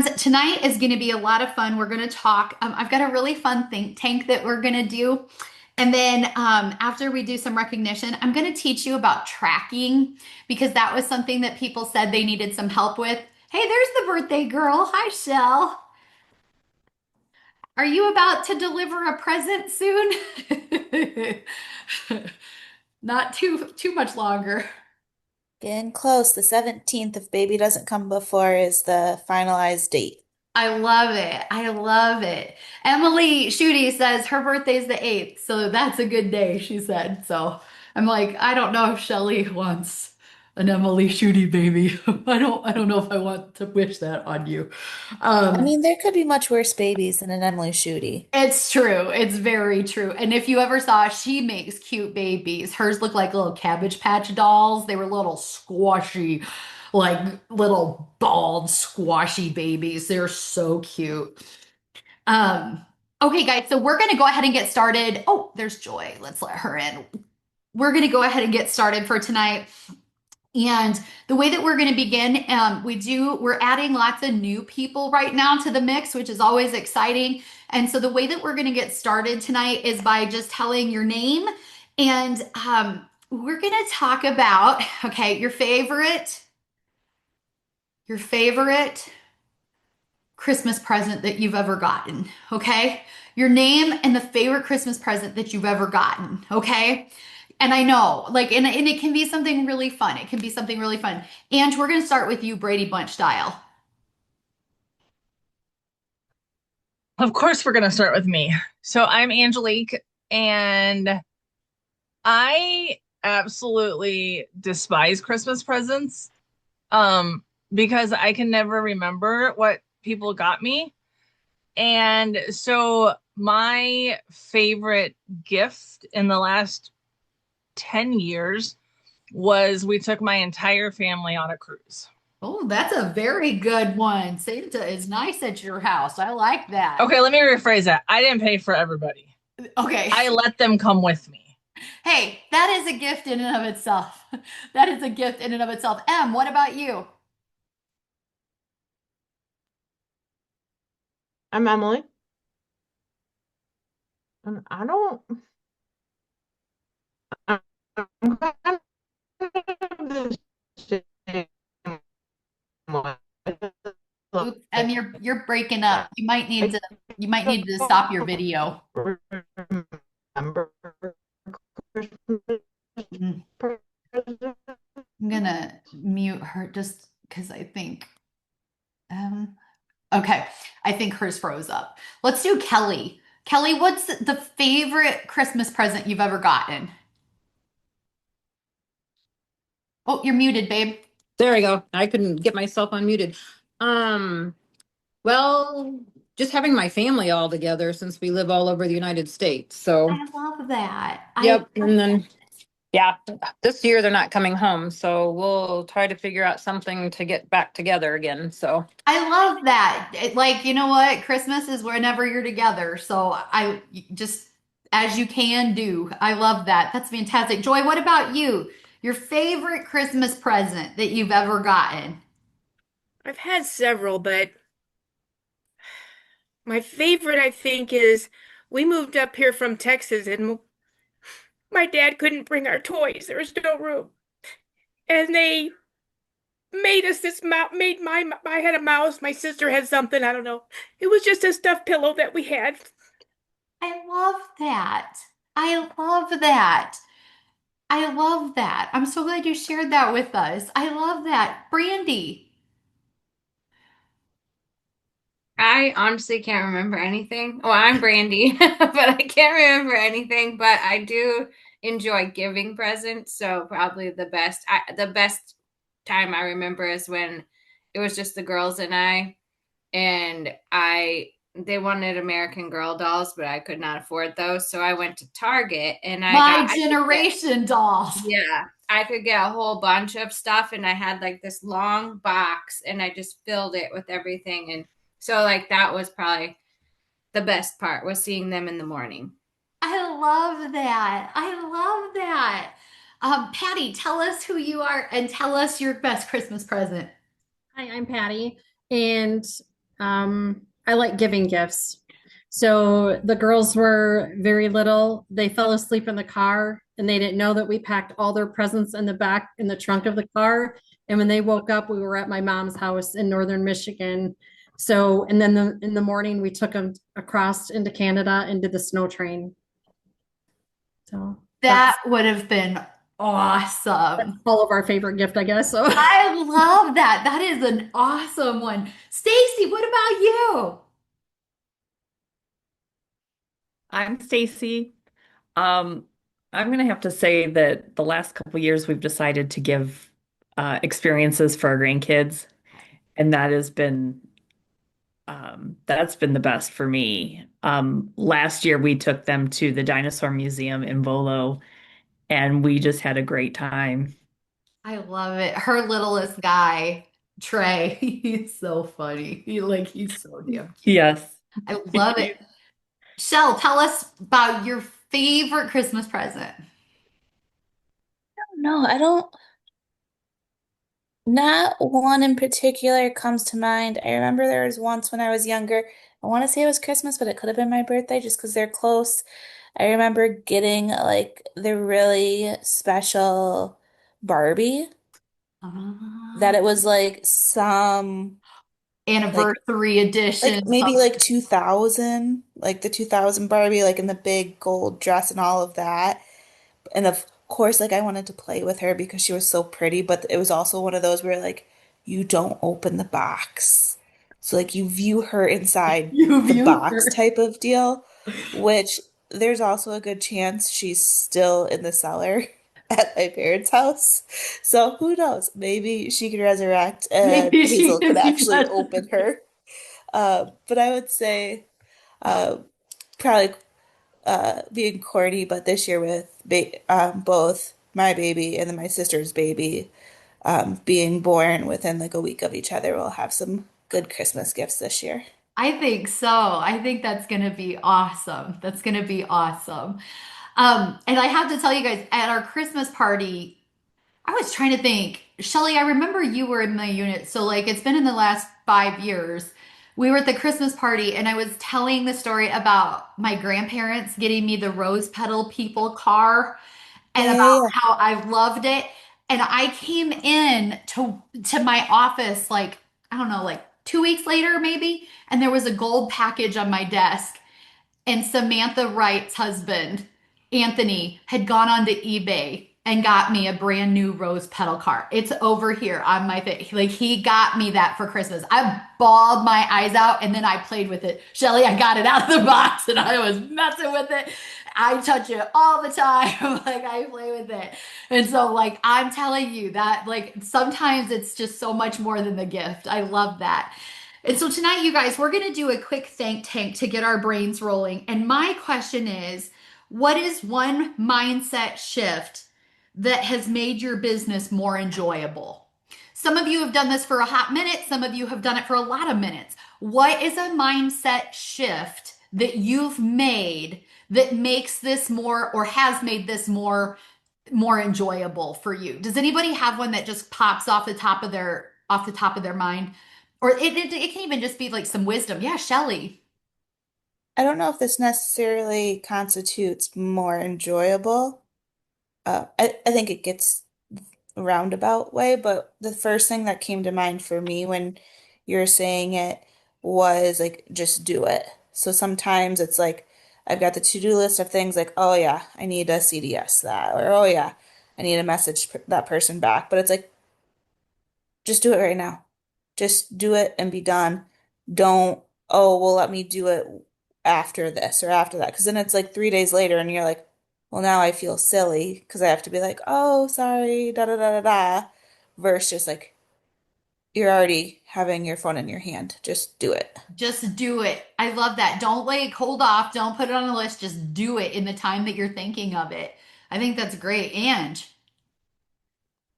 Tonight is going to be a lot of fun. We're going to talk. I've got a really fun think tank that we're going to do. And then after we do some recognition, I'm going to teach you about tracking because that was something that people said they needed some help with. Hey, there's the birthday girl. Hi, Shell. Are you about to deliver a present soon? Not too much longer. Getting close. The 17th, if baby doesn't come before, is the finalized date. I love it. I love it. Emily Shooty says her birthday's the 8th, so that's a good day, she said. So I'm like, I don't know if Shelly wants an Emily Shooty baby. I don't know if I want to wish that on you. I Um, mean, there could be much worse babies than an Emily Shooty. it's true. It's very true. And if you ever saw, she makes cute babies. Hers look like little Cabbage Patch dolls. They were little squashy, like little bald, squashy babies. They're so cute. Um, okay, guys, so we're going to go ahead and get started. Oh, there's Joy. Let's let her in. We're going to go ahead and get started for tonight. And the way that we're going to begin, we're adding lots of new people right now to the mix, which is always exciting. And so the way that we're going to get started tonight is by just telling your name. And we're going to talk about, okay, your favorite Christmas present that you've ever gotten, okay? Your name and the favorite Christmas present that you've ever gotten, okay? And I know, like, and it can be something really fun. It can be something really fun. And we're going to start with you, Brady Bunch style. Of course, we're going to start with me. So I'm Angelique, and I absolutely despise Christmas presents because I can never remember what people got me. And so my favorite gift in the last 10 years was we took my entire family on a cruise. Oh, that's a very good one. Santa is nice at your house. I like that. Okay, let me rephrase that. I didn't pay for everybody. Okay. I let them come with me. Hey, that is a gift in and of itself. That is a gift in and of itself. Em, what about you? I'm Emily. And I don't. I'm kind of the same way. Oops, Em, you're breaking up. I You might need to don't stop your video. remember Christmas Mm. presents. I'm gonna mute her just because I think um okay. I think hers froze up. Let's do Kelly. Kelly, what's the favorite Christmas present you've ever gotten? Oh, you're muted, babe. There we go. I couldn't get myself unmuted. Um, well, just having my family all together since we live all over the United States. So, I love that. I yep. And then, yeah, this year they're not coming home. So we'll try to figure out something to get back together again. So, I love that. Like, you know what? Christmas is whenever you're together. So I just as you can do. I love that. That's fantastic. Joy, what about you? Your favorite Christmas present that you've ever gotten? I've had several, but my favorite, I think, is we moved up here from Texas and my dad couldn't bring our toys. There was no room. And they made us this mouse, I had a mouse, my sister had something, I don't know. It was just a stuffed pillow that we had. I love that. I love that. I love that. I'm so glad you shared that with us. I love that. Brandy. I honestly can't remember anything. Well, I'm Brandy, but I can't remember anything. But I do enjoy giving presents. So probably the best time I remember is when it was just the girls and I they wanted American Girl dolls, but I could not afford those. So I went to Target and My I could get, generation dolls. yeah, I could get a whole bunch of stuff, and I had like this long box, and I just filled it with everything. And so, like, that was probably the best part was seeing them in the morning. I love that. I love that. Patty, tell us who you are and tell us your best Christmas present. Hi, I'm Patty, and I like giving gifts. So the girls were very little. They fell asleep in the car and they didn't know that we packed all their presents in the back in the trunk of the car. And when they woke up, we were at my mom's house in northern Michigan. So, and then in the morning, we took them across into Canada and did the snow train. So That would have been that's awesome. all of our favorite gift, I guess. So I love that. That is an awesome one. Stacy, what about you? I'm Stacy. Um, I'm gonna have to say that the last couple years we've decided to give experiences for our grandkids, and that's been the best for me. Last year we took them to the Dinosaur Museum in Volo, and we just had a great time. I love it. Her littlest guy, Trey, he's so funny. He's so damn cute. Yes. I love it. Shell, tell us about your favorite Christmas present. No, I don't, not one in particular comes to mind. I remember there was once when I was younger. I want to say it was Christmas, but it could have been my birthday just because they're close. I remember getting like the really special Barbie that Ah, it was like some like anniversary edition. maybe like 2000, like the 2000 Barbie, like in the big gold dress and all of that. And of course, like I wanted to play with her because she was so pretty, but it was also one of those where like you don't open the box. So like you view her inside You the view box her. type of deal, which there's also a good chance she's still in the cellar at my parents' house. So who knows? Maybe she could resurrect and Maybe she Hazel could can be actually better. open her. But I would say uh, probably being corny, but this year with both my baby and then my sister's baby being born within like a week of each other, we'll have some good Christmas gifts this year. I think so. I think that's going to be awesome. That's going to be awesome. And I have to tell you guys, at our Christmas party, I was trying to think, Shelly, I remember you were in my unit. So, like, it's been in the last 5 years. We were at the Christmas party, and I was telling the story about my grandparents getting me the rose petal people car Yeah, and yeah, about yeah. how I loved it. And I came in to my office like, I don't know, like 2 weeks later, maybe, and there was a gold package on my desk. And Samantha Wright's husband, Anthony, had gone onto eBay and got me a brand new rose petal cart. It's over here on my thing. Like he got me that for Christmas. I bawled my eyes out and then I played with it. Shelly, I got it out of the box and I was messing with it. I touch it all the time. Like I play with it. And so like I'm telling you that like sometimes it's just so much more than the gift. I love that. And so tonight, you guys, we're going to do a quick think tank to get our brains rolling. And my question is, what is one mindset shift that has made your business more enjoyable? Some of you have done this for a hot minute, some of you have done it for a lot of minutes. What is a mindset shift that you've made that makes this more or has made this more enjoyable for you? Does anybody have one that just pops off the top of their mind? Or it can even just be like some wisdom. Yeah, Shelly. I don't know if this necessarily constitutes more enjoyable. I think it gets a roundabout way, but the first thing that came to mind for me when you're saying it was like just do it. So sometimes it's like I've got the to-do list of things like, oh yeah, I need a CDS that, or oh yeah, I need to message that person back. But it's like just do it right now. Just do it and be done. Don't, oh, well, let me do it after this or after that. Because then it's like 3 days later and you're like, well, now I feel silly because I have to be like, oh, sorry, da da da da da. Versus just like, you're already having your phone in your hand. Just do it. Just do it. I love that. Don't like hold off. Don't put it on a list. Just do it in the time that you're thinking of it. I think that's great. And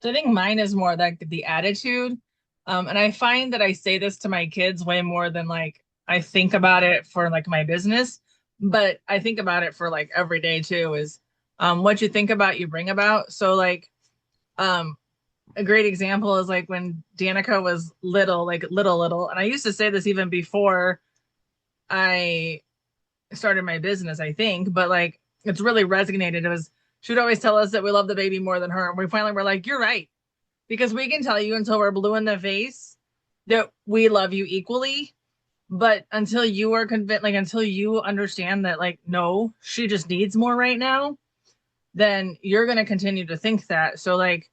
So I think mine is more like the attitude. And I find that I say this to my kids way more than like I think about it for like my business, but I think about it for like every day too is what you think about, you bring about. So like um a great example is like when Danica was little, like little, and I used to say this even before I started my business, I think, but like it's really resonated. It was she would always tell us that we love the baby more than her. And we finally were like, you're right. Because we can tell you until we're blue in the face that we love you equally. But until you are convinced, like until you understand that, like, no, she just needs more right now, then you're gonna continue to think that. So like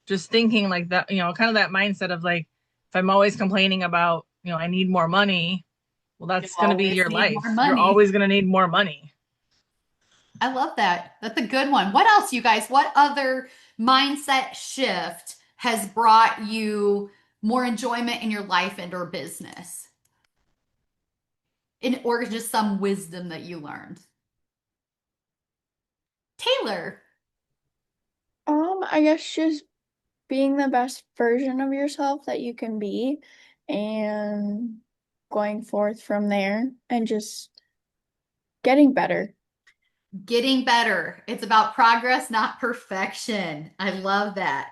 just thinking like that, kind of that mindset of like, if I'm always complaining about, I need more money, well, You that's gonna be always your need life. more You're money. always gonna need more money. I love that. That's a good one. What else, you guys? What other mindset shift has brought you more enjoyment in your life and or business? Or just some wisdom that you learned? Taylor. I guess just being the best version of yourself that you can be and going forth from there and just getting better. Getting better. It's about progress, not perfection. I love that.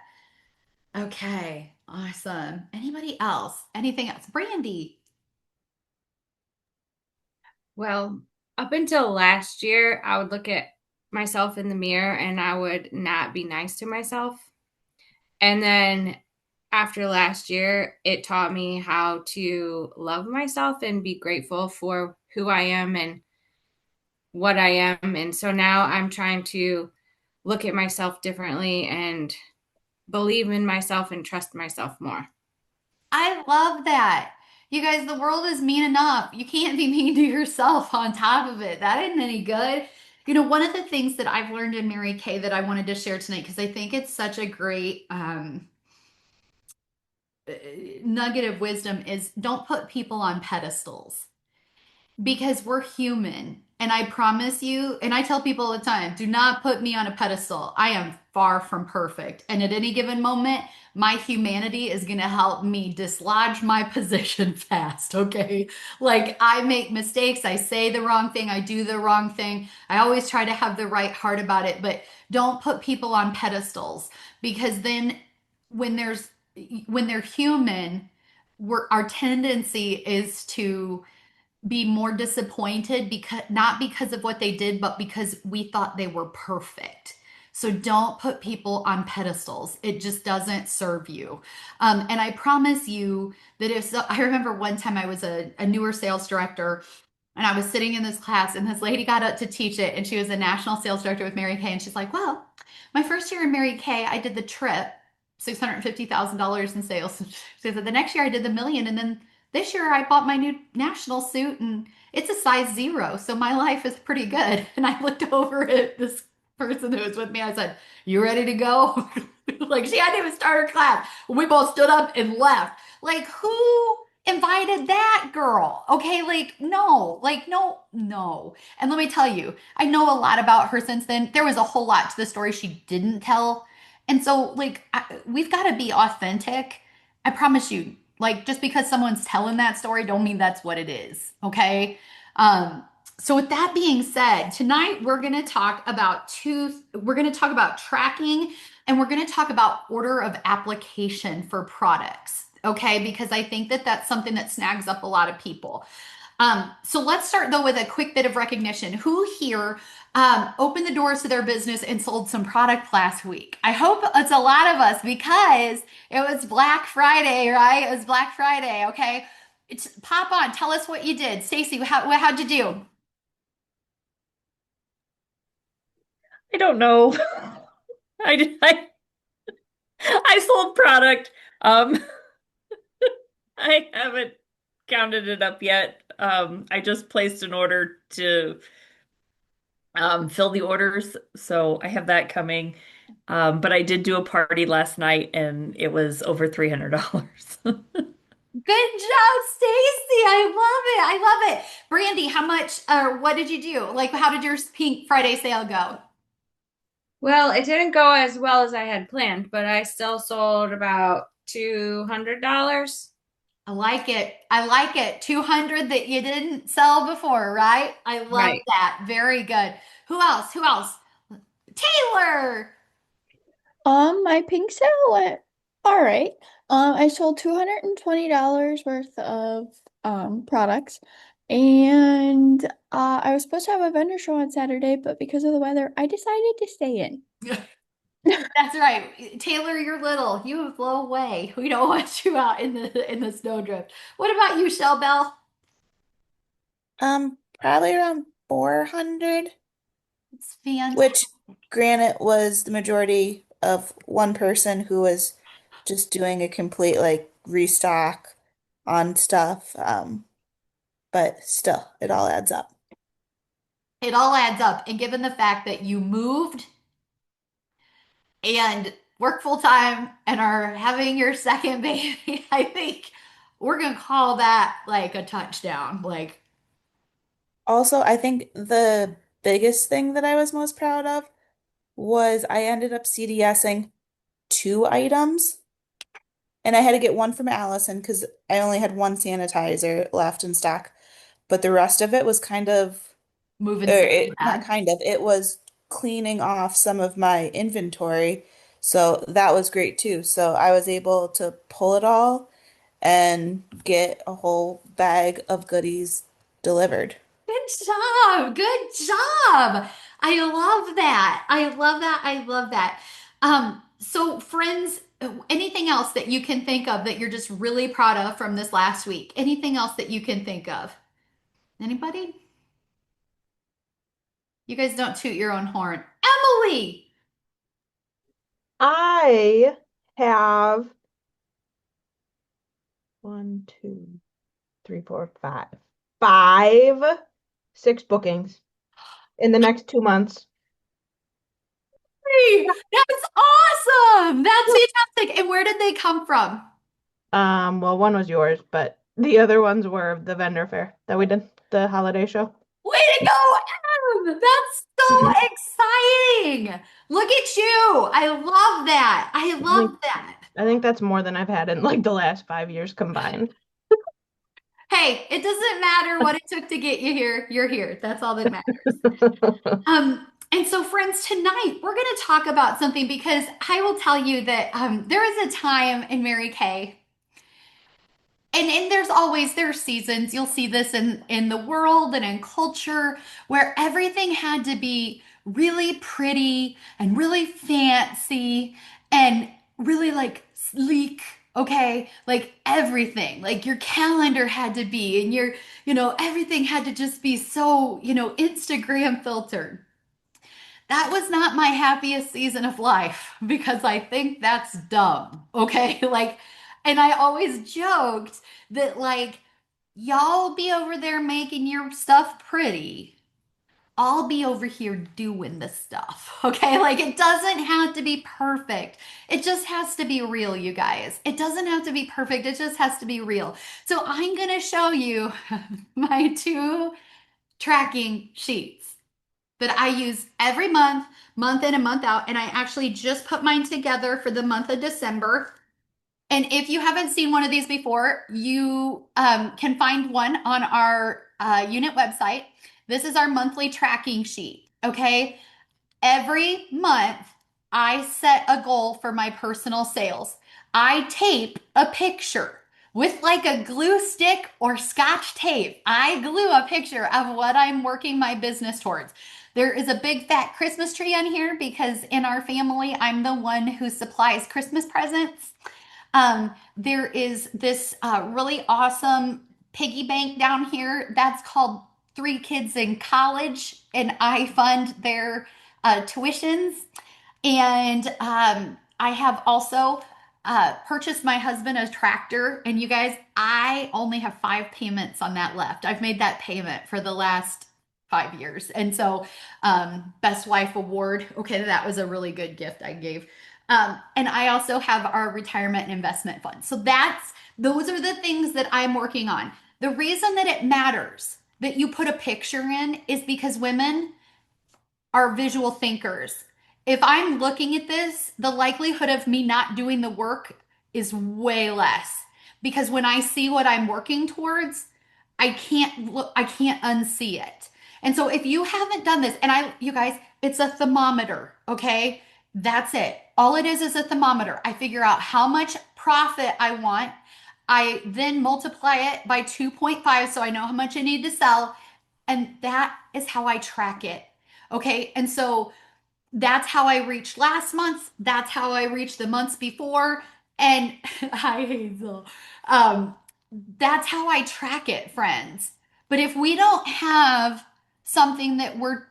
Okay, awesome. Anybody else? Anything else? Brandy. Well, up until last year, I would look at myself in the mirror and I would not be nice to myself. And then after last year, it taught me how to love myself and be grateful for who I am and what I am. And so now I'm trying to look at myself differently and believe in myself and trust myself more. I love that. You guys, the world is mean enough. You can't be mean to yourself on top of it. That isn't any good. One of the things that I've learned in Mary Kay that I wanted to share tonight, because I think it's such a great nugget of wisdom, is don't put people on pedestals because we're human. And I promise you, and I tell people all the time, do not put me on a pedestal. I am far from perfect. And at any given moment, my humanity is going to help me dislodge my position fast. Okay. Like I make mistakes. I say the wrong thing. I do the wrong thing. I always try to have the right heart about it, but don't put people on pedestals because then when when they're human, our tendency is to be more disappointed because not because of what they did, but because we thought they were perfect. So don't put people on pedestals. It just doesn't serve you. And I promise you that I remember one time I was a newer sales director and I was sitting in this class and this lady got up to teach it and she was a national sales director with Mary Kay. And she's like, well, my first year in Mary Kay, I did the trip, $650,000 in sales. She said the next year I did the million. And then this year I bought my new national suit and it's a size zero. So my life is pretty good. And I looked over at this person who was with me. I said, you ready to go? Like she hadn't even started class. We both stood up and left. Like who invited that girl? Okay, like no, no. And let me tell you, I know a lot about her since then. There was a whole lot to the story she didn't tell. And so, we've got to be authentic. I promise you, like, just because someone's telling that story, don't mean that's what it is. Okay. So with that being said, tonight we're going to talk about tracking and we're going to talk about order of application for products. Okay. Because I think that that's something that snags up a lot of people. So let's start though with a quick bit of recognition. Who here opened the doors to their business and sold some product last week? I hope it's a lot of us because it was Black Friday, right? It was Black Friday. Okay, pop on. Tell us what you did, Stacy. How'd you do? I don't know. I I sold product. Um, I haven't counted it up yet. I just placed an order to fill the orders, so I have that coming. But I did do a party last night and it was over $300. Good job, Stacy. I love it. I love it. Brandy, how much or what did you do? Like, how did your Pink Friday sale go? Well, it didn't go as well as I had planned, but I still sold about $200. I like it. I like it. 200 that you didn't sell before, right? I love Right. that. Very good. Who else? Who else? Taylor. My pink sale went All right. I sold $220 worth of products, and I was supposed to have a vendor show on Saturday, but because of the weather, I decided to stay in. That's right. Taylor, you're little. You blow away. We don't want you out in the snowdrift. What about you, Shell Bell? Probably around 400, It's fantastic. which granted was the majority of one person who was just doing a complete like restock on stuff. But still, it all adds up. It all adds up. And given the fact that you moved and work full time and are having your second baby, I think we're gonna call that like a touchdown. Like, Also, I think the biggest thing that I was most proud of was I ended up CDSing 2 items, and I had to get one from Allison because I only had one sanitizer left in stock, but the rest of it was kind of, moving or stuff not back. kind of, it was cleaning off some of my inventory. So that was great too. So I was able to pull it all and get a whole bag of goodies delivered. Good job. Good job. I love that. I love that. I love that. So friends, anything else that you can think of that you're just really proud of from this last week? Anything else that you can think of? Anybody? You guys don't toot your own horn. Emily! I have one, two, three, four, five. Five, six bookings in the next 2 months. Hey, that's awesome. That's fantastic. And where did they come from? Well, one was yours, but the other ones were the vendor fair that we did, the holiday show. Way to go, Em! That's so exciting. Look at you. I love that. I I think love that. I think that's more than I've had in like the last 5 years combined. Hey, it doesn't matter what it took to get you here. You're here. That's all that matters. And so, friends, tonight we're going to talk about something because I will tell you that there was a time in Mary Kay, and there's seasons. You'll see this in the world and in culture where everything had to be really pretty and really fancy and really like sleek. Okay, like everything, like your calendar had to be, and everything had to just be so, Instagram filtered. That was not my happiest season of life because I think that's dumb. Okay. Like, and I always joked that, like, y'all be over there making your stuff pretty. I'll be over here doing the stuff. Okay. Like, it doesn't have to be perfect. It just has to be real, you guys. It doesn't have to be perfect. It just has to be real. So, I'm going to show you my two tracking sheets that I use every month, month in and month out. And I actually just put mine together for the month of December. And if you haven't seen one of these before, you can find one on our unit website. This is our monthly tracking sheet. Okay. Every month, I set a goal for my personal sales. I tape a picture with like a glue stick or scotch tape. I glue a picture of what I'm working my business towards. There is a big fat Christmas tree on here because in our family, I'm the one who supplies Christmas presents. There is this really awesome piggy bank down here that's called Three Kids in College, and I fund their tuitions. And I have also purchased my husband a tractor. And you guys, I only have 5 payments on that left. I've made that payment for the last 5 years. And so, Best Wife Award. Okay, that was a really good gift I gave. And I also have our retirement and investment fund. So those are the things that I'm working on. The reason that it matters that you put a picture in is because women are visual thinkers. If I'm looking at this, the likelihood of me not doing the work is way less because when I see what I'm working towards, I can't unsee it. And so if you haven't done this, and you guys, it's a thermometer, okay? That's it. All it is a thermometer. I figure out how much profit I want. I then multiply it by 2.5 so I know how much I need to sell. And that is how I track it. Okay. And so that's how I reached last month. That's how I reached the months before. And hi, Hazel. Um, that's how I track it, friends. But if we don't have something that we're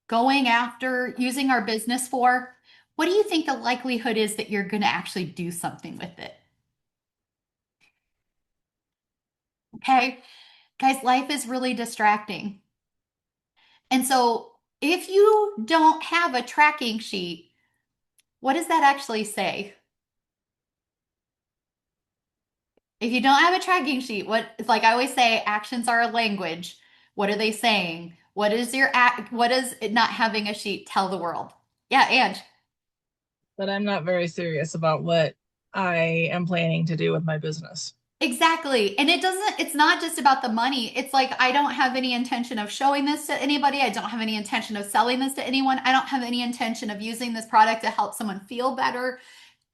going after using our business for, what do you think the likelihood is that you're going to actually do something with it? Okay. Guys, life is really distracting. And so if you don't have a tracking sheet, what does that actually say? If you don't have a tracking sheet, what it's like I always say, actions are a language. What are they saying? What is your act? What does it not having a sheet tell the world? Yeah, Ange. But I'm not very serious about what I am planning to do with my business. Exactly. And it's not just about the money. It's like, I don't have any intention of showing this to anybody. I don't have any intention of selling this to anyone. I don't have any intention of using this product to help someone feel better.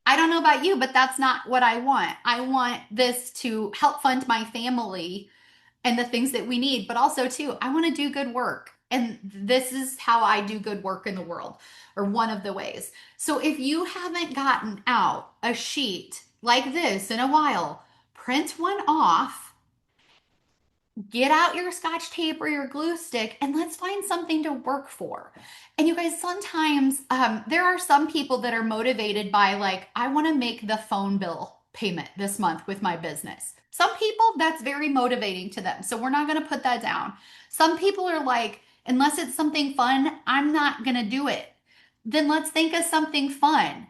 I don't know about you, but that's not what I want. I want this to help fund my family and the things that we need, but also too, I want to do good work. And this is how I do good work in the world, or one of the ways. So if you haven't gotten out a sheet like this in a while, print one off, get out your scotch tape or your glue stick, and let's find something to work for. And you guys, sometimes there are some people that are motivated by, like, I want to make the phone bill payment this month with my business. Some people, that's very motivating to them. So we're not going to put that down. Some people are like, unless it's something fun, I'm not going to do it. Then let's think of something fun.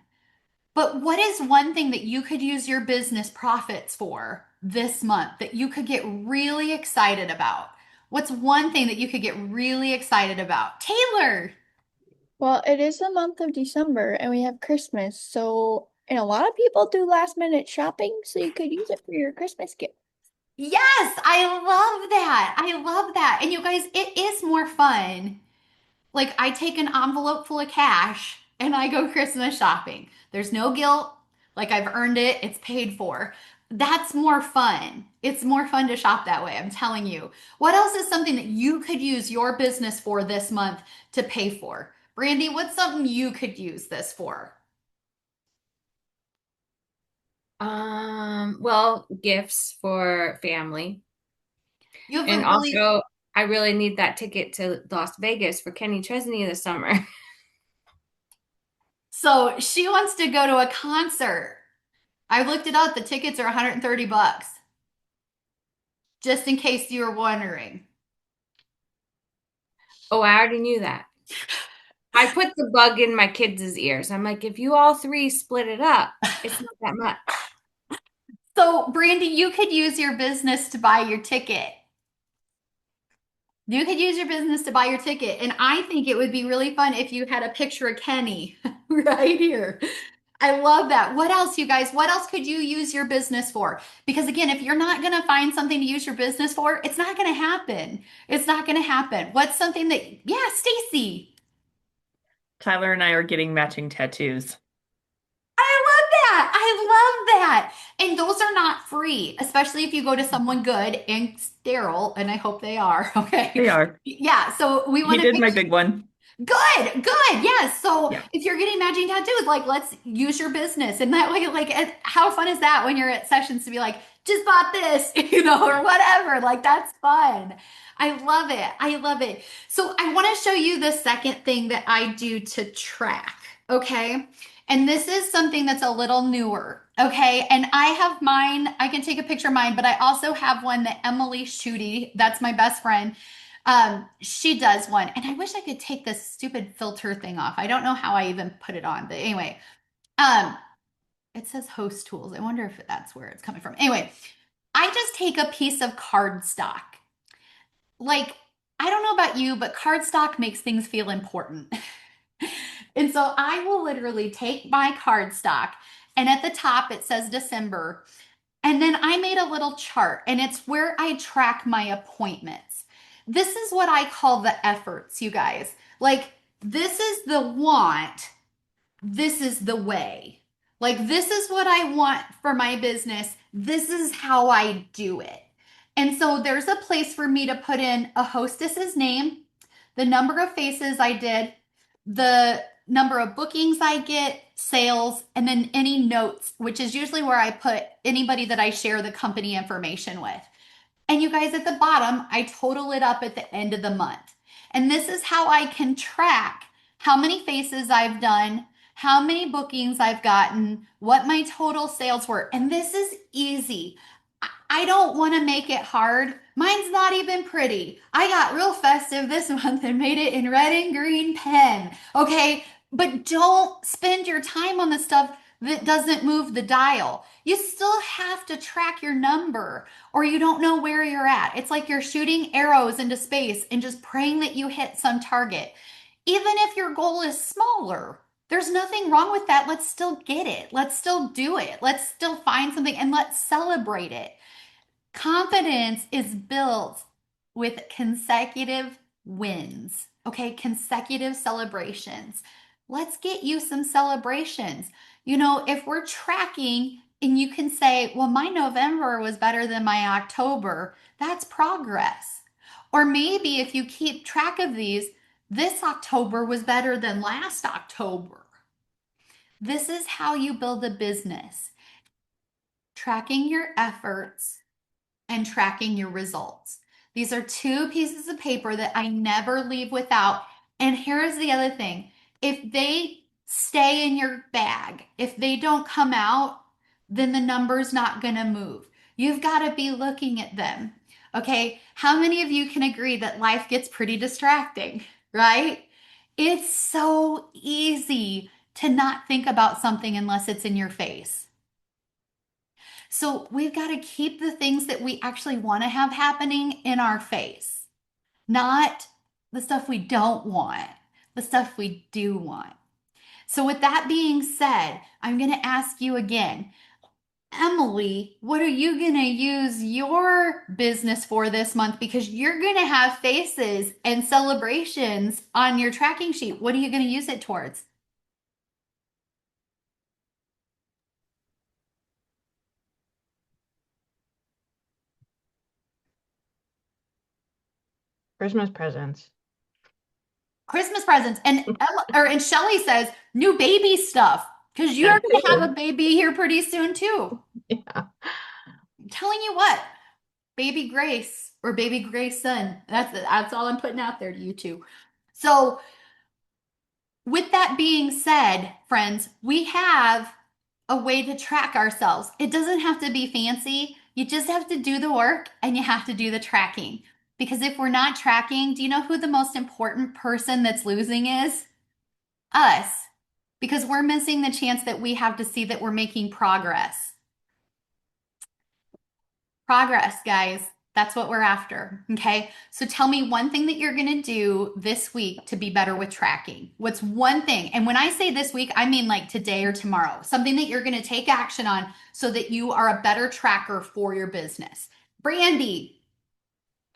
But what is one thing that you could use your business profits for this month that you could get really excited about? What's one thing that you could get really excited about? Taylor. Well, it is the month of December and we have Christmas, so and a lot of people do last minute shopping, so you could use it for your Christmas gift. Yes, I love that. I love that. And you guys, it is more fun. Like, I take an envelope full of cash and I go Christmas shopping. There's no guilt. Like, I've earned it, it's paid for. That's more fun. It's more fun to shop that way, I'm telling you. What else is something that you could use your business for this month to pay for? Brandy, what's something you could use this for? Well, gifts for family. You have And a really also, I really need that ticket to Las Vegas for Kenny Chesney this summer. So she wants to go to a concert. I looked it up. The tickets are 130 bucks. Just in case you were wondering. Oh, I already knew that. I put the bug in my kids' ears. I'm like, if you all three split it up, it's not that much. So, Brandy, you could use your business to buy your ticket. You could use your business to buy your ticket. And I think it would be really fun if you had a picture of Kenny right here. I love that. What else, you guys? What else could you use your business for? Because again, if you're not going to find something to use your business for, it's not going to happen. It's not going to happen. What's something that, yeah, Stacy. Tyler and I are getting matching tattoos. I love that. I love that. And those are not free, especially if you go to someone good and sterile, and I hope they are. Okay. They are. Yeah. So we He want to did make my big one. good, good. Yes. So Yeah. if you're getting matching tattoos, like, let's use your business. And that way, like, how fun is that when you're at sessions to be like, just bought this, or whatever. Like, that's fun. I love it. I love it. So I want to show you the second thing that I do to track. Okay. And this is something that's a little newer. Okay. And I have mine. I can take a picture of mine, but I also have one that Emily Schutte, that's my best friend. She does one, and I wish I could take this stupid filter thing off. I don't know how I even put it on, but anyway, um, it says host tools. I wonder if that's where it's coming from. Anyway, I just take a piece of cardstock. Like, I don't know about you, but cardstock makes things feel important. And so I will literally take my cardstock, and at the top it says December. And then I made a little chart, and it's where I track my appointments. This is what I call the efforts, you guys. Like, this is the want, this is the way. Like, this is what I want for my business. This is how I do it. And so there's a place for me to put in a hostess's name, the number of faces I did, the number of bookings I get, sales, and then any notes, which is usually where I put anybody that I share the company information with. And you guys at the bottom, I total it up at the end of the month. And this is how I can track how many faces I've done, how many bookings I've gotten, what my total sales were. And this is easy. I don't want to make it hard. Mine's not even pretty. I got real festive this month and made it in red and green pen. Okay, but don't spend your time on the stuff that doesn't move the dial. You still have to track your number or you don't know where you're at. It's like you're shooting arrows into space and just praying that you hit some target. Even if your goal is smaller, there's nothing wrong with that. Let's still get it. Let's still do it. Let's still find something and let's celebrate it. Confidence is built with consecutive wins, okay? Consecutive celebrations. Let's get you some celebrations. You know, if we're tracking and you can say, well, my November was better than my October, that's progress. Or maybe if you keep track of these, this October was better than last October. This is how you build a business. Tracking your efforts and tracking your results. These are two pieces of paper that I never leave without. And here's the other thing. If they stay in your bag, if they don't come out, then the number's not going to move. You've got to be looking at them. Okay. How many of you can agree that life gets pretty distracting, right? It's so easy to not think about something unless it's in your face. So we've got to keep the things that we actually want to have happening in our face, not the stuff we don't want, the stuff we do want. So, with that being said, I'm going to ask you again, Emily, what are you going to use your business for this month? Because you're going to have faces and celebrations on your tracking sheet. What are you going to use it towards? Christmas presents. Christmas presents. And Shelly says new baby stuff because you're going to have a baby here pretty soon too. Yeah. I'm telling you what, baby Grace or baby Grace son. That's all I'm putting out there to you two. So with that being said, friends, we have a way to track ourselves. It doesn't have to be fancy. You just have to do the work and you have to do the tracking. Because if we're not tracking, do you know who the most important person that's losing is? Us. Because we're missing the chance that we have to see that we're making progress. Progress, guys. That's what we're after. Okay. So tell me one thing that you're going to do this week to be better with tracking. What's one thing? And when I say this week, I mean like today or tomorrow, something that you're going to take action on so that you are a better tracker for your business. Brandy.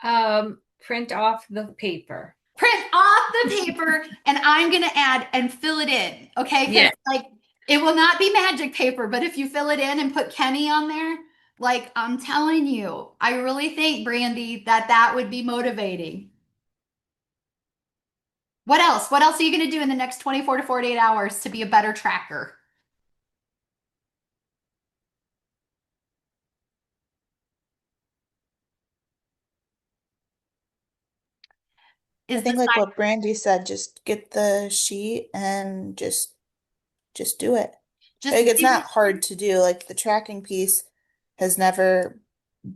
Print off the paper. Print off the paper and I'm going to add and fill it in. Okay. Because Yeah. like it will not be magic paper, but if you fill it in and put Kenny on there, like I'm telling you, I really think, Brandy, that would be motivating. What else? What else are you going to do in the next 24 to 48 hours to be a better tracker? I Is think the like side what Brandy said, just get the sheet and just do it. just Like it's do not hard to do. Like the tracking piece has never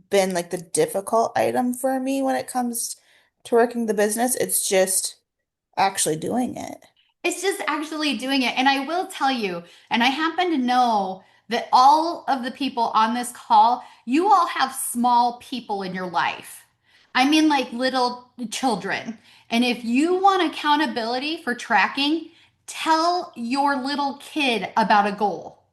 been like the difficult item for me when it comes to working the business. It's just actually doing it. It's just actually doing it. And I will tell you, and I happen to know that all of the people on this call, you all have small people in your life. I mean, like little children. And if you want accountability for tracking, tell your little kid about a goal.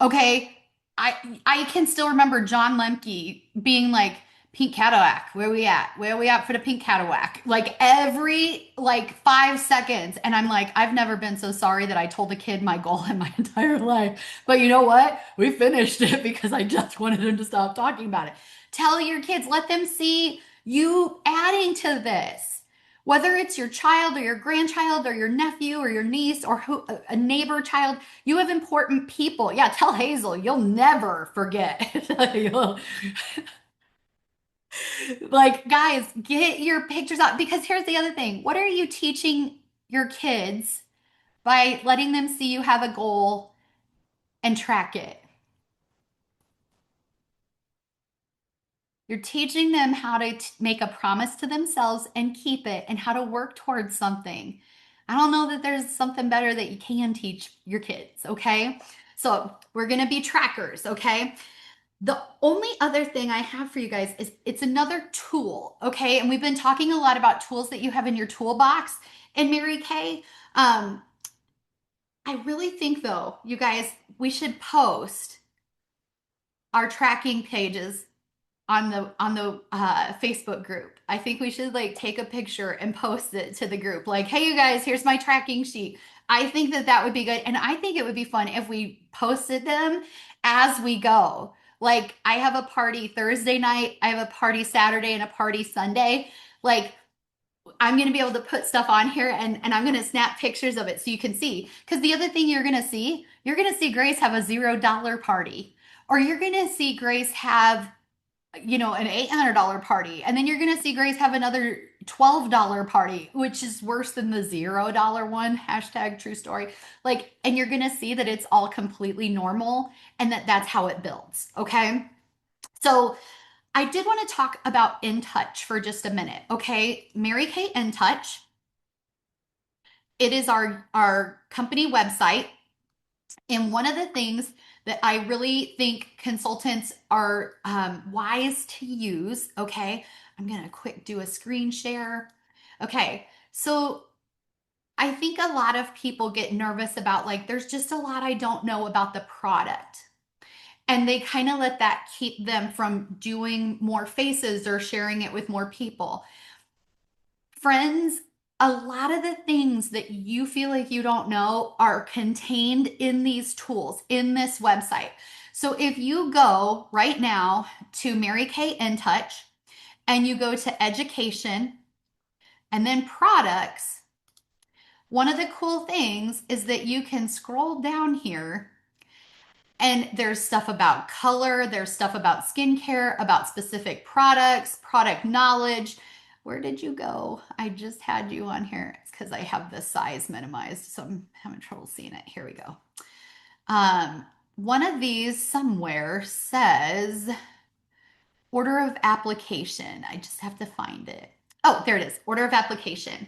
Okay. I can still remember John Lemke being like, Pink Cadillac. Where we at? Where we at for the pink Cadillac? Like every like 5 seconds. And I'm like, I've never been so sorry that I told a kid my goal in my entire life. But you know what? We finished it because I just wanted him to stop talking about it. Tell your kids, let them see you adding to this. Whether it's your child or your grandchild or your nephew or your niece or who, a neighbor child, you have important people. Yeah, tell Hazel, you'll never forget. You'll- like, guys, get your pictures out because here's the other thing. What are you teaching your kids by letting them see you have a goal and track it? You're teaching them how to make a promise to themselves and keep it and how to work towards something. I don't know that there's something better that you can teach your kids, okay? So we're going to be trackers, okay? The only other thing I have for you guys is it's another tool, okay? And we've been talking a lot about tools that you have in your toolbox. And Mary Kay, I really think though, you guys, we should post our tracking pages on the Facebook group. I think we should like take a picture and post it to the group. Like, hey, you guys, here's my tracking sheet. I think that that would be good, and I think it would be fun if we posted them as we go. Like, I have a party Thursday night, I have a party Saturday, and a party Sunday. Like, I'm going to be able to put stuff on here and I'm going to snap pictures of it so you can see. Because the other thing you're going to see Grace have a $0 party, or you're going to see Grace have an $800 party. And then you're going to see Grace have another $12 party, which is worse than the $0 one. Hashtag true story. Like, and you're going to see that it's all completely normal and that that's how it builds. Okay. So I did want to talk about In Touch for just a minute. Okay. Mary Kay In Touch. It is our company website. And one of the things that I really think consultants are wise to use, okay, I'm going to quick do a screen share. Okay, so I think a lot of people get nervous about like, there's just a lot I don't know about the product. And they kind of let that keep them from doing more faces or sharing it with more people. Friends, a lot of the things that you feel like you don't know are contained in these tools, in this website. So if you go right now to Mary Kay In Touch and you go to education and then products, one of the cool things is that you can scroll down here and there's stuff about color, there's stuff about skincare, about specific products, product knowledge. Where did you go? I just had you on here. It's because I have the size minimized, so I'm having trouble seeing it. Here we go. One of these somewhere says order of application. I just have to find it. Oh, there it is. Order of application.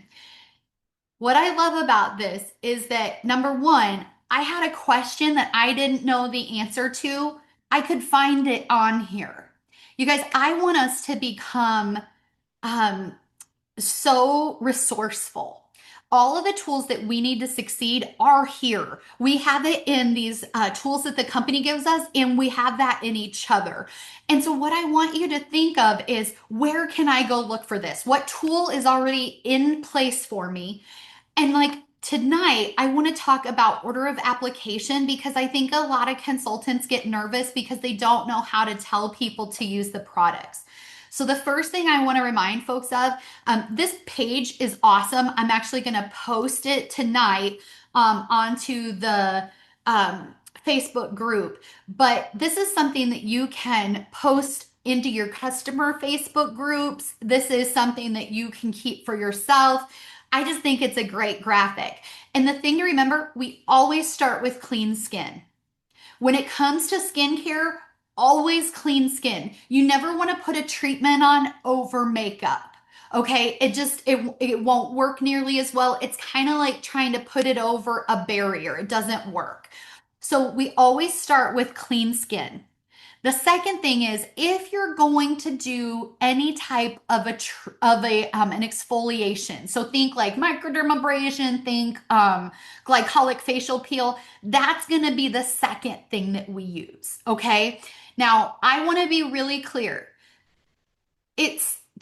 What I love about this is that number one, I had a question that I didn't know the answer to. I could find it on here. You guys, I want us to become um, so resourceful. All of the tools that we need to succeed are here. We have it in these tools that the company gives us, and we have that in each other. And so, what I want you to think of is where can I go look for this? What tool is already in place for me? And like tonight, I want to talk about order of application because I think a lot of consultants get nervous because they don't know how to tell people to use the products. So, the first thing I want to remind folks of this page is awesome. I'm actually going to post it tonight onto the Facebook group. But this is something that you can post into your customer Facebook groups. This is something that you can keep for yourself. I just think it's a great graphic. And the thing to remember, we always start with clean skin. When it comes to skincare, always clean skin. You never want to put a treatment on over makeup. Okay, it won't work nearly as well. It's kind of like trying to put it over a barrier. It doesn't work. So we always start with clean skin. The second thing is if you're going to do any type of an exfoliation, so think like microdermabrasion, think glycolic facial peel, that's going to be the second thing that we use. Okay. Now I want to be really clear.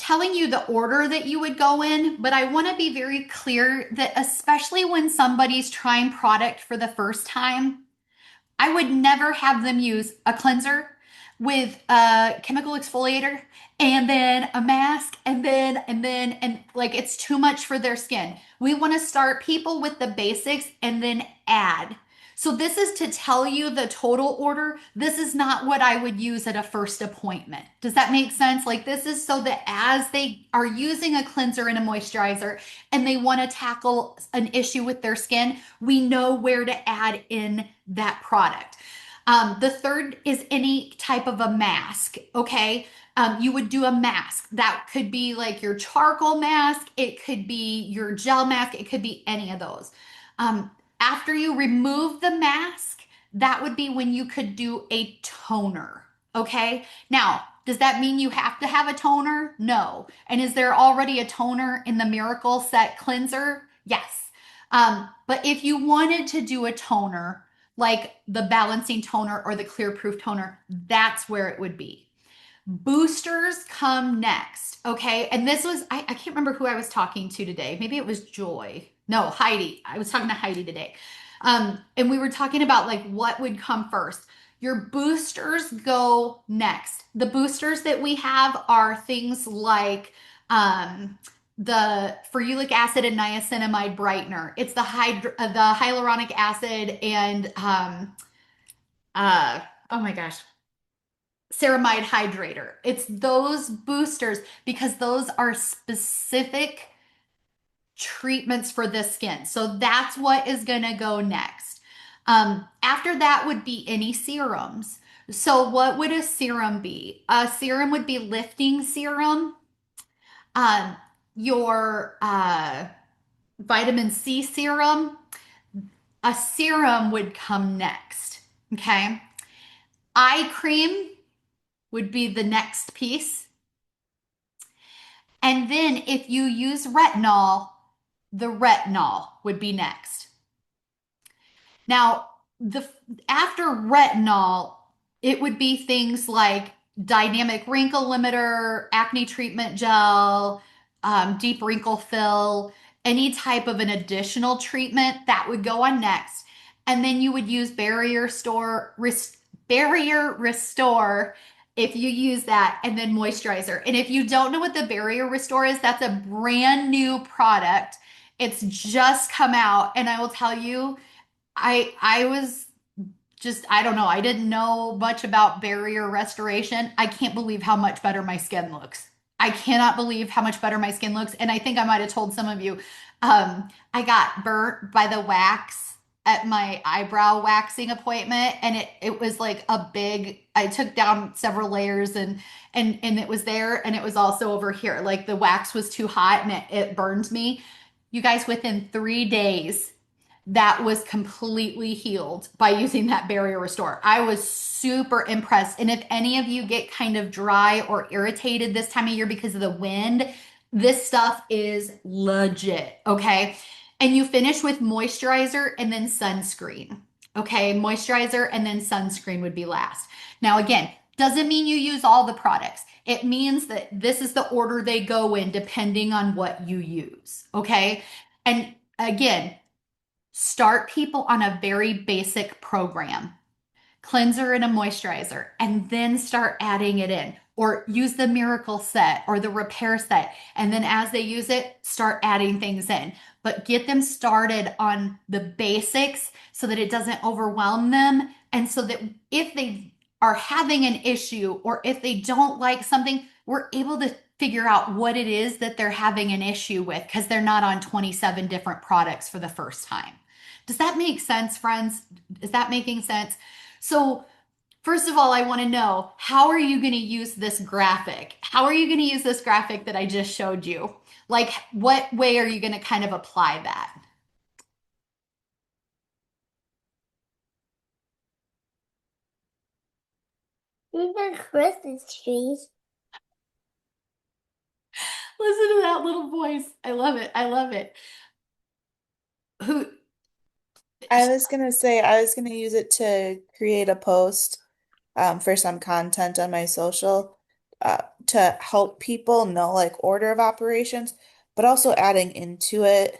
telling you the order that you would go in, but I want to be very clear that especially when somebody's trying product for the first time, I would never have them use a cleanser with a chemical exfoliator and then a mask and like it's too much for their skin. We want to start people with the basics and then add. So this is to tell you the total order. This is not what I would use at a first appointment. Does that make sense? Like this is so that as they are using a cleanser and a moisturizer and they want to tackle an issue with their skin, we know where to add in that product. The third is any type of a mask. Okay. You would do a mask. That could be like your charcoal mask. It could be your gel mask. It could be any of those. After you remove the mask, that would be when you could do a toner. Okay. Now, does that mean you have to have a toner? No. And is there already a toner in the Miracle Set cleanser? Yes. But if you wanted to do a toner, like the balancing toner or the clear proof toner, that's where it would be. Boosters come next. Okay. And this was, I can't remember who I was talking to today. Maybe it was Joy. No, Heidi. I was talking to Heidi today. And we were talking about like what would come first. Your boosters go next. The boosters that we have are things like the ferulic acid and niacinamide brightener. It's the hyaluronic acid and oh my gosh, ceramide hydrator. It's those boosters because those are specific treatments for the skin. So that's what is going to go next. After that would be any serums. So what would a serum be? A serum would be lifting serum, um, your vitamin C serum. A serum would come next. Okay. Eye cream would be the next piece. And then if you use retinol, the retinol would be next. Now, the after retinol, it would be things like dynamic wrinkle limiter, acne treatment gel, deep wrinkle fill, any type of an additional treatment that would go on next. And then you would use barrier restore if you use that, and then moisturizer. And if you don't know what the barrier restore is, that's a brand new product. It's just come out, and I will tell you, I was just, I don't know, I didn't know much about barrier restoration. I can't believe how much better my skin looks. I cannot believe how much better my skin looks. And I think I might have told some of you, I got burnt by the wax at my eyebrow waxing appointment, and it was like a big, I took down several layers and it was there, and it was also over here. Like the wax was too hot and it burned me. You guys, within 3 days, that was completely healed by using that barrier restore. I was super impressed. And if any of you get kind of dry or irritated this time of year because of the wind, this stuff is legit. Okay. And you finish with moisturizer and then sunscreen. Okay. Moisturizer and then sunscreen would be last. Now, again, doesn't mean you use all the products. It means that this is the order they go in depending on what you use. Okay. And again, start people on a very basic program, cleanser and a moisturizer, and then start adding it in. Or use the miracle set or the repair set. And then as they use it, start adding things in. But get them started on the basics so that it doesn't overwhelm them. And so that if they are having an issue or if they don't like something, we're able to figure out what it is that they're having an issue with because they're not on 27 different products for the first time. Does that make sense, friends? Is that making sense? So, first of all, I want to know, how are you going to use this graphic? How are you going to use this graphic that I just showed you? Like, what way are you going to kind of apply that? These are Christmas trees. Listen to that little voice. I love it. I love it. Who? I was gonna say I was gonna use it to create a post for some content on my social to help people know like order of operations, but also adding into it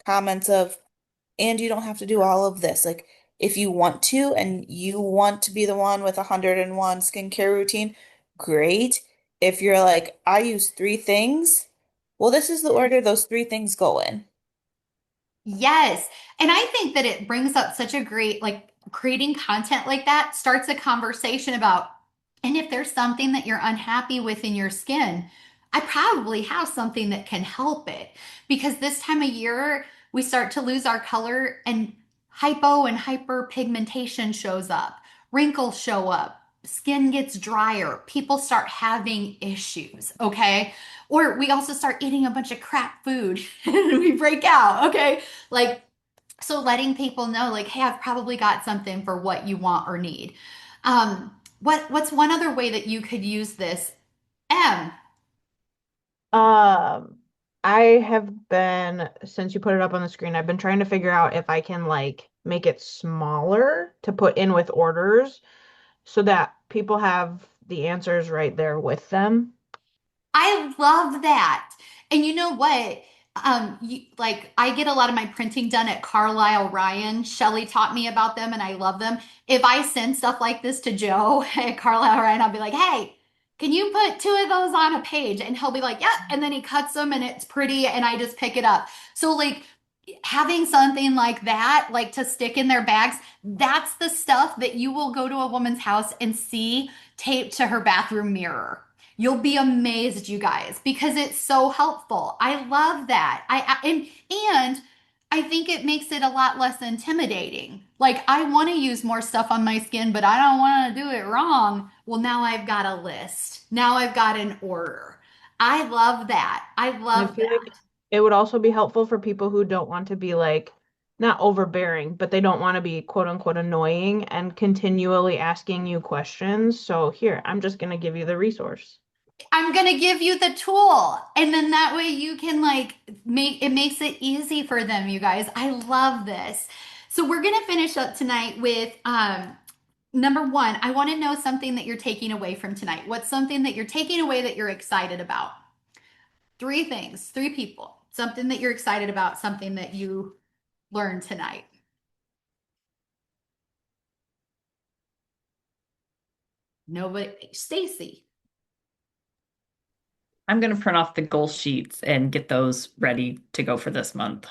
comments of, and you don't have to do all of this. Like if you want to and you want to be the one with 101 skincare routine, great. If you're like, I use three things, well, this is the order those three things go in. Yes. And I think that it brings up such a great, like, creating content like that starts a conversation about, and if there's something that you're unhappy with in your skin, I probably have something that can help it. Because this time of year, we start to lose our color and hypo and hyperpigmentation shows up, wrinkles show up, skin gets drier, people start having issues, okay? Or we also start eating a bunch of crap food and we break out, okay? Like, so letting people know, like, hey, I've probably got something for what you want or need. What's one other way that you could use this? M. Um, I have been, since you put it up on the screen, I've been trying to figure out if I can like make it smaller to put in with orders so that people have the answers right there with them. I love that. And you know what? Like I get a lot of my printing done at Carlisle Ryan. Shelly taught me about them and I love them. If I send stuff like this to Joe at Carlisle Ryan, I'll be like, hey, can you put two of those on a page? And he'll be like, yep. And then he cuts them and it's pretty and I just pick it up. So like having something like that, like to stick in their bags, that's the stuff that you will go to a woman's house and see taped to her bathroom mirror. You'll be amazed, you guys, because it's so helpful. I love that. And I think it makes it a lot less intimidating. Like I want to use more stuff on my skin, but I don't want to do it wrong. Well, now I've got a list. Now I've got an order. I love that. I And I love feel that. like it would also be helpful for people who don't want to be like, not overbearing, but they don't want to be quote unquote annoying and continually asking you questions. So here, I'm just going to give you the resource. I'm gonna give you the tool. And then that way you can like make it makes it easy for them, you guys. I love this. So we're gonna finish up tonight with number one, I want to know something that you're taking away from tonight. What's something that you're taking away that you're excited about? Three things, three people. Something that you're excited about, something that you learned tonight. Nobody, Stacy. I'm going to print off the goal sheets and get those ready to go for this month.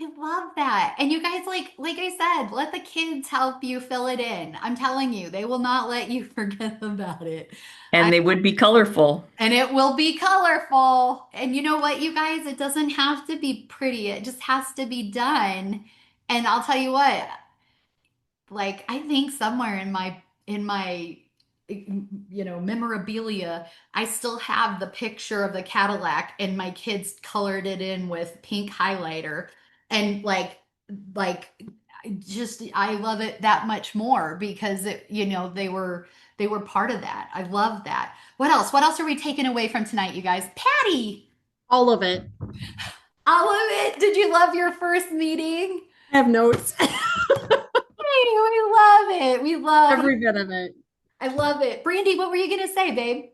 I love that. And you guys, like I said, let the kids help you fill it in. I'm telling you, they will not let you forget about it. And I, they would be colorful. and it will be colorful. And you know what, you guys, it doesn't have to be pretty. It just has to be done. And I'll tell you what, like I think somewhere in my memorabilia, I still have the picture of the Cadillac and my kids colored it in with pink highlighter and like just I love it that much more because they were part of that. I love that. What else are we taking away from tonight, you guys? Patty, All of it. all of it. Did you love your first meeting? I have notes. Hey, we love it. We love Every bit of it. I love it. Brandy, what were you gonna say, babe?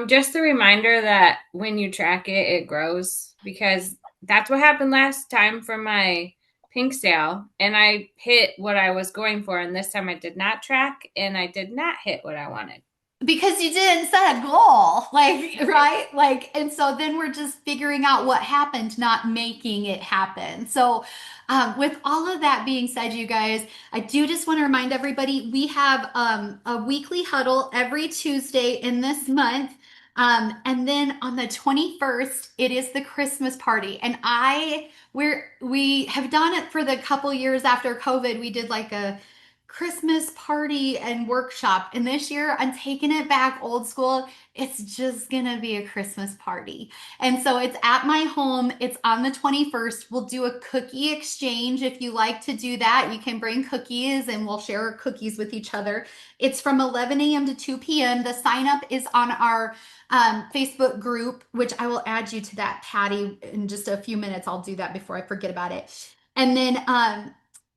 Just a reminder that when you track it, it grows because that's what happened last time for my pink sale. And I hit what I was going for. And this time I did not track and I did not hit what I wanted. Because you didn't set a goal, like, right? Like, and so then we're just figuring out what happened, not making it happen. So, with all of that being said, you guys, I do just want to remind everybody we have a weekly huddle every Tuesday in this month. And then on the 21st, it is the Christmas party. And we have done it for the couple years after COVID. We did like a Christmas party and workshop. And this year I'm taking it back old school. It's just gonna be a Christmas party. And so it's at my home. It's on the 21st. We'll do a cookie exchange. If you like to do that, you can bring cookies and we'll share cookies with each other. It's from 11 a.m. to 2 p.m. The sign up is on our Facebook group, which I will add you to that, Patty, in just a few minutes. I'll do that before I forget about it. And then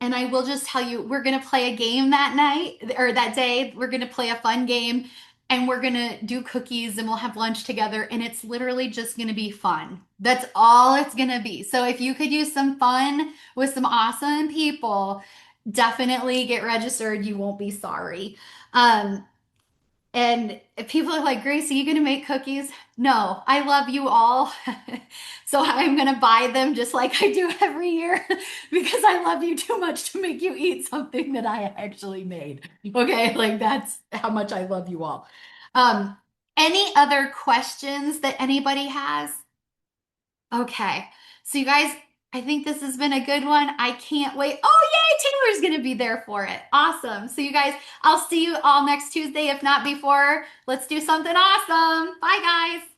and I will just tell you, we're going to play a game that night or that day. We're going to play a fun game. and we're gonna do cookies and we'll have lunch together, and it's literally just gonna be fun. That's all it's gonna be. So if you could use some fun with some awesome people, definitely get registered. You won't be sorry. Um, and if people are like, Grace, are you going to make cookies? No, I love you all. So I'm going to buy them just like I do every year because I love you too much to make you eat something that I actually made. Okay, like that's how much I love you all. Um, any other questions that anybody has? Okay. So you guys, I think this has been a good one. I can't wait. Oh, yay, Taylor's going to be there for it. Awesome. So you guys, I'll see you all next Tuesday, if not before. Let's do something awesome. Bye, guys.